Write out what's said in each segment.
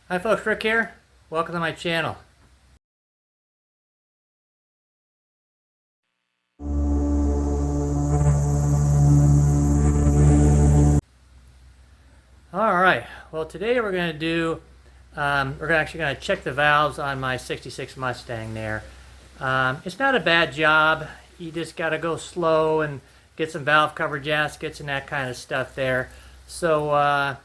Hi folks, Rick here. Welcome to my channel. Alright, well today we're going to do, we're actually going to check the valves on my 66 Mustang there. It's not a bad job. You just got to go slow and get some valve cover gaskets and that kind of stuff there. So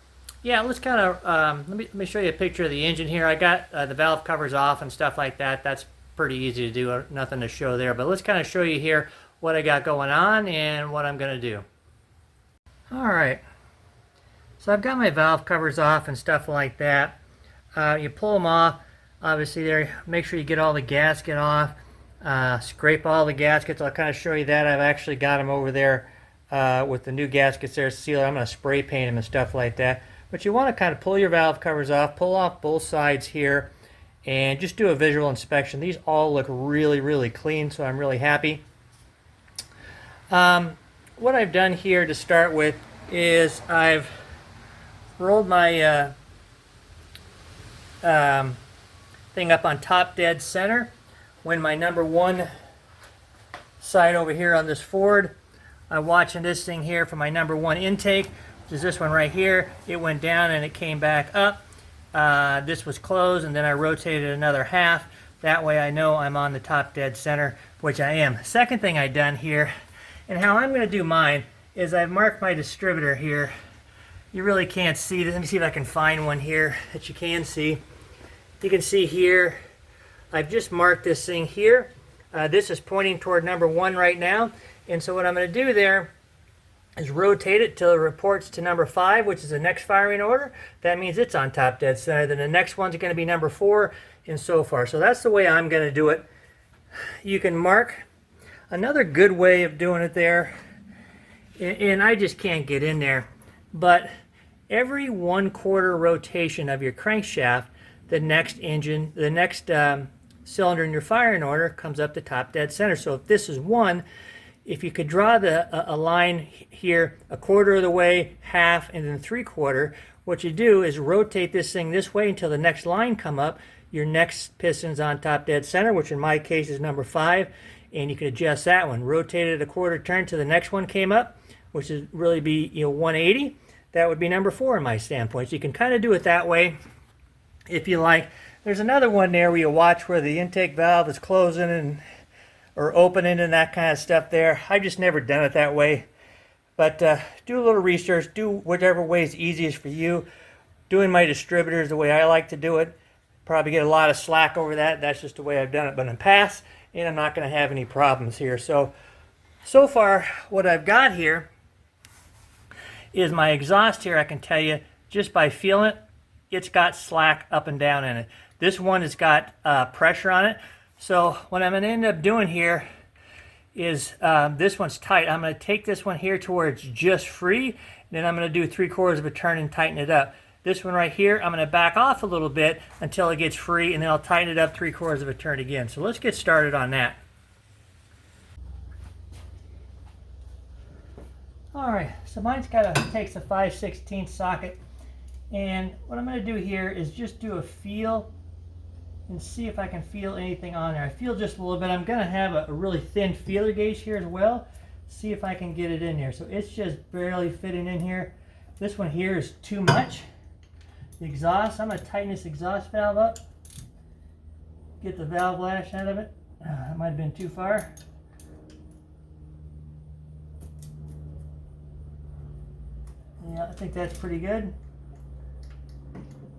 yeah, let's kind of, let me show you a picture of the engine here. I got the valve covers off and stuff like that. That's pretty easy to do, nothing to show there. But let's kind of show you here what I got going on and what I'm going to do. Alright. So I've got my valve covers off and stuff like that. You pull them off, obviously there, make sure you get all the gasket off, scrape all the gaskets. I'll kind of show you that. I've actually got them over there with the new gaskets there sealed. I'm going to spray paint them and stuff like that. But you want to kind of pull your valve covers off, pull off both sides here, and just do a visual inspection. These all look really clean, so I'm really happy. What I've done here to start with is I've rolled my thing up on top dead center. When my number one side over here on this Ford, I'm watching this thing here for my number one intake, which is this one right here. It went down and it came back up. This was closed and then I rotated another half. That way I know I'm on the top dead center, which I am. Second thing I've done here, and how I'm going to do mine, is I've marked my distributor here. You really can't see this. Let me see if I can find one here that you can see. You can see here, I've just marked this thing here. This is pointing toward number one right now. And so what I'm going to do there is rotate it till it reports to number 5, which is the next firing order. That means it's on top dead center. Then the next one's going to be number 4 and so far. So that's the way I'm going to do it. You can mark. Another good way of doing it there, and I just can't get in there, but every 1/4 rotation of your crankshaft, the next cylinder in your firing order comes up to top dead center. So if this is 1, if you could draw a line here 1/4 of the way, half, and then 3/4, what you do is rotate this thing this way until the next line come up. Your next piston's on top dead center, which in my case is number 5, and you can adjust that one. Rotate it 1/4 turn till the next one came up, which would really be 180. That would be number 4 in my standpoint. So you can kind of do it that way if you like. There's another one there where you watch where the intake valve is closing or opening and that kind of stuff there. I've just never done it that way. But do a little research. Do whatever way is easiest for you. Doing my distributor is the way I like to do it. Probably get a lot of slack over that. That's just the way I've done it. But in past, and I'm not going to have any problems here. So far, what I've got here is my exhaust here. I can tell you just by feeling it, it's got slack up and down in it. This one has got pressure on it. So what I'm going to end up doing here is this one's tight. I'm going to take this one here to where it's just free. And then I'm going to do 3/4 of a turn and tighten it up. This one right here, I'm going to back off a little bit until it gets free, and then I'll tighten it up 3/4 of a turn again. So let's get started on that. Alright, so mine's takes a 5/16 socket, and what I'm going to do here is just do a feel and see if I can feel anything on there. I feel just a little bit. I'm going to have a really thin feeler gauge here as well. See if I can get it in there. So it's just barely fitting in here. This one here is too much. The exhaust, I'm going to tighten this exhaust valve up. Get the valve lash out of it. That might have been too far. Yeah, I think that's pretty good.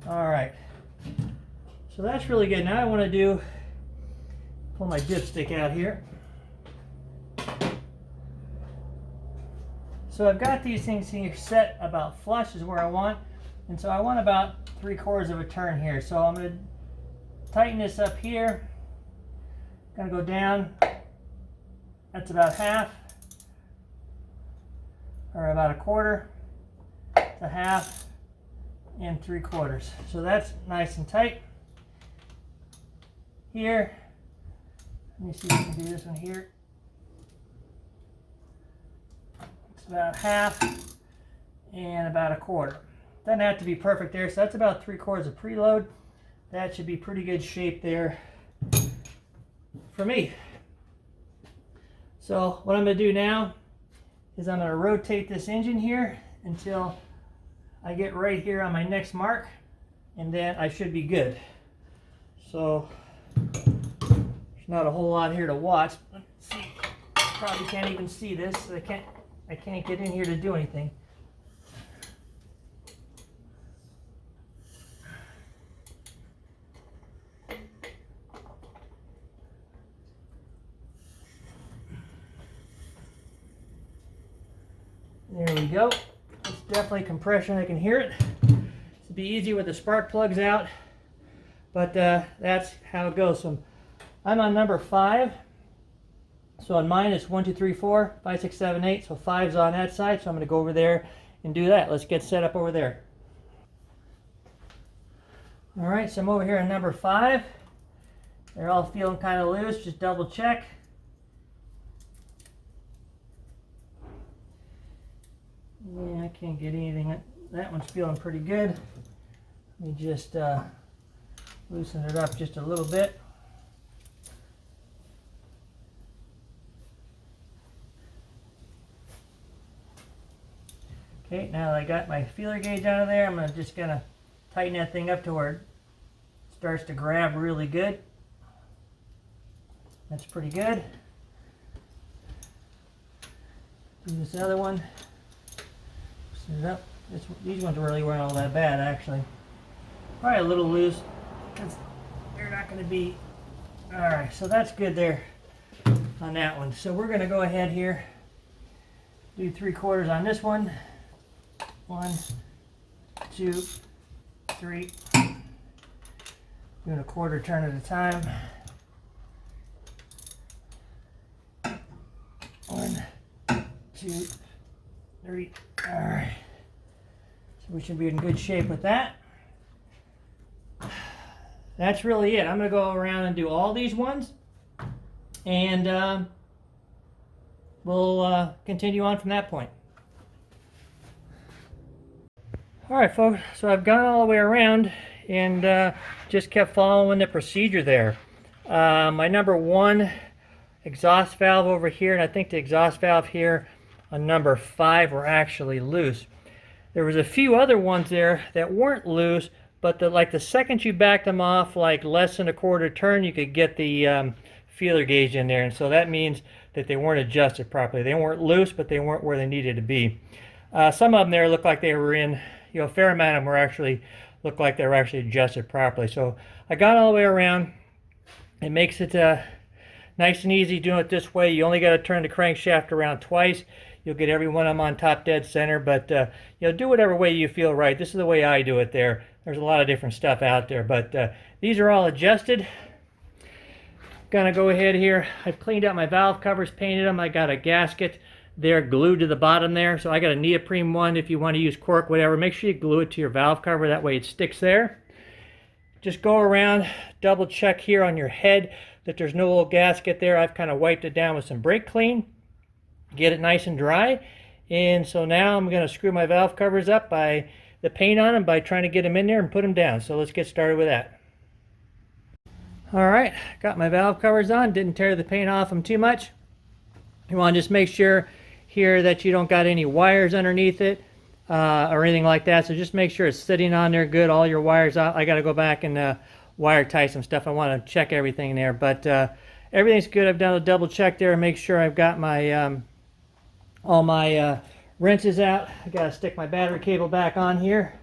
Alright. So that's really good. Now I want to pull my dipstick out here. So I've got these things here set about flush is where I want. And so I want about 3/4 of a turn here. So I'm going to tighten this up here. Going to go down. That's about half. Or about 1/4 to half and 3/4. So that's nice and tight. Here, let me see if I can do this one here. It's about half and about 1/4. doesn't have to be perfect there. So that's about 3/4 of preload. That should be pretty good shape there for me. So what I'm going to do now is I'm going to rotate this engine here until I get right here on my next mark, and then I should be good. So there's not a whole lot here to watch. Let's see. Probably can't even see this. So I can't get in here to do anything. There we go. It's definitely compression. I can hear it. It'll be easy with the spark plugs out, but that's how it goes. So I'm on number 5. So on mine it's 1, 2, 3, 4, 5, 6, 7, 8. So 5's on that side. So I'm going to go over there and do that. Let's get set up over there. All right. So I'm over here on number 5. They're all feeling kind of loose. Just double check. Yeah, I can't get anything. That one's feeling pretty good. Let me just loosen it up just a little bit. Okay, now that I got my feeler gauge out of there, I'm just gonna tighten that thing up to where it starts to grab really good. That's pretty good. Do this other one. Loosen it up. These ones really weren't all that bad, actually. Probably a little loose. They're not going to be. All right, so that's good there on that one. So we're going to go ahead here, do 3/4 on this one. 1, 2, 3. Doing a 1/4 turn at a time. 1, 2, 3. All right. So we should be in good shape with that. That's really it. I'm going to go around and do all these ones, and we'll continue on from that point. All right, folks, so I've gone all the way around and just kept following the procedure there. My number 1 exhaust valve over here, and I think the exhaust valve here on number 5 were actually loose. There was a few other ones there that weren't loose, but the second you backed them off like less than a 1/4 turn, you could get the feeler gauge in there, and so that means that they weren't adjusted properly. They weren't loose, but they weren't where they needed to be. Some of them there looked like they were in, a fair amount of them looked like they were actually adjusted properly. So I got all the way around. It makes it nice and easy doing it this way. You only got to turn the crankshaft around twice. You'll get every one of them on top dead center, but do whatever way you feel right. This is the way I do it there. There's a lot of different stuff out there, but these are all adjusted. Gonna go ahead here. I've cleaned out my valve covers, painted them. I got a gasket there glued to the bottom there. So I got a neoprene one. If you want to use cork, whatever, make sure you glue it to your valve cover. That way it sticks there. Just go around, double check here on your head that there's no little gasket there. I've kind of wiped it down with some brake clean. Get it nice and dry. And so now I'm going to screw my valve covers up by the paint on them by trying to get them in there and put them down. So let's get started with that. All right, got my valve covers on. Didn't tear the paint off them too much. You want to just make sure here that you don't got any wires underneath it or anything like that. So just make sure it's sitting on there good. All your wires out. I got to go back and wire tie some stuff. I want to check everything there, but everything's good. I've done a double check there and make sure I've got my all my wrenches out. I got to stick my battery cable back on here.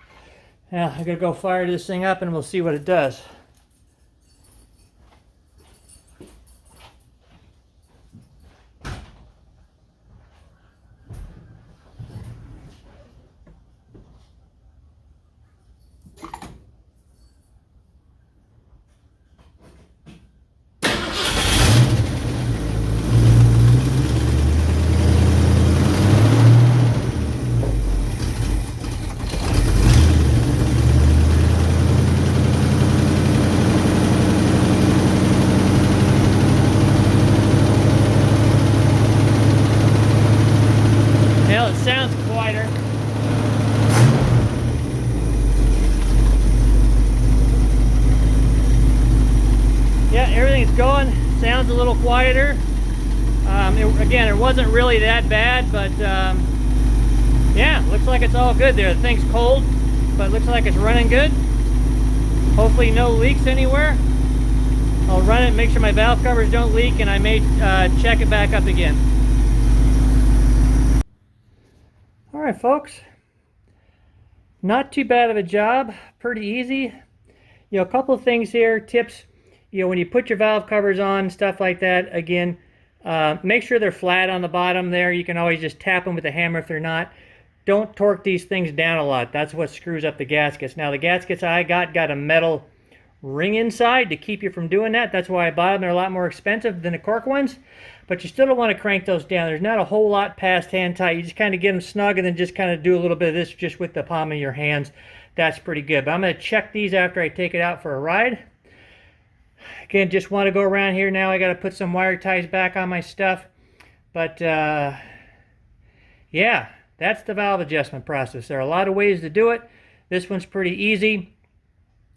Now I'm going to go fire this thing up and we'll see what it does. going. Sounds a little quieter. Again, it wasn't really that bad, but yeah, looks like it's all good there. The thing's cold, but it looks like it's running good. Hopefully no leaks anywhere. I'll run it, make sure my valve covers don't leak, and I may check it back up again. All right, folks. Not too bad of a job. Pretty easy. A couple of things here, tips. When you put your valve covers on, stuff like that, again, make sure they're flat on the bottom there. You can always just tap them with a hammer if they're not. Don't torque these things down a lot. That's what screws up the gaskets. Now, the gaskets I got a metal ring inside to keep you from doing that. That's why I bought them. They're a lot more expensive than the cork ones, but you still don't want to crank those down. There's not a whole lot past hand tight. You just kind of get them snug and then just kind of do a little bit of this just with the palm of your hands. That's pretty good. But I'm going to check these after I take it out for a ride. Again, just want to go around here now. I got to put some wire ties back on my stuff. But yeah, that's the valve adjustment process. There are a lot of ways to do it. This one's pretty easy.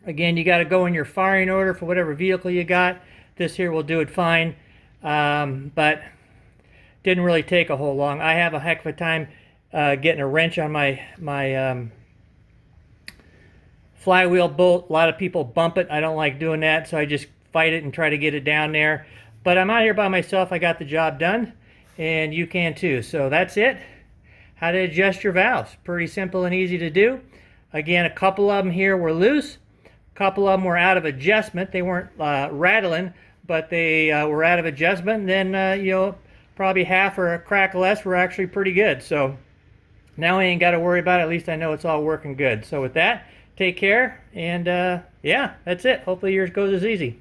Again, you got to go in your firing order for whatever vehicle you got. This here will do it fine, but didn't really take a whole long. I have a heck of a time getting a wrench on my flywheel bolt. A lot of people bump it. I don't like doing that, so I just fight it and try to get it down there. But I'm out here by myself. I got the job done, and you can too. So that's it. How to adjust your valves. Pretty simple and easy to do. Again, a couple of them here were loose. A couple of them were out of adjustment. They weren't rattling, but they were out of adjustment. And then, probably half or a crack less were actually pretty good. So now I ain't got to worry about it. At least I know it's all working good. So with that, take care. And yeah, that's it. Hopefully yours goes as easy.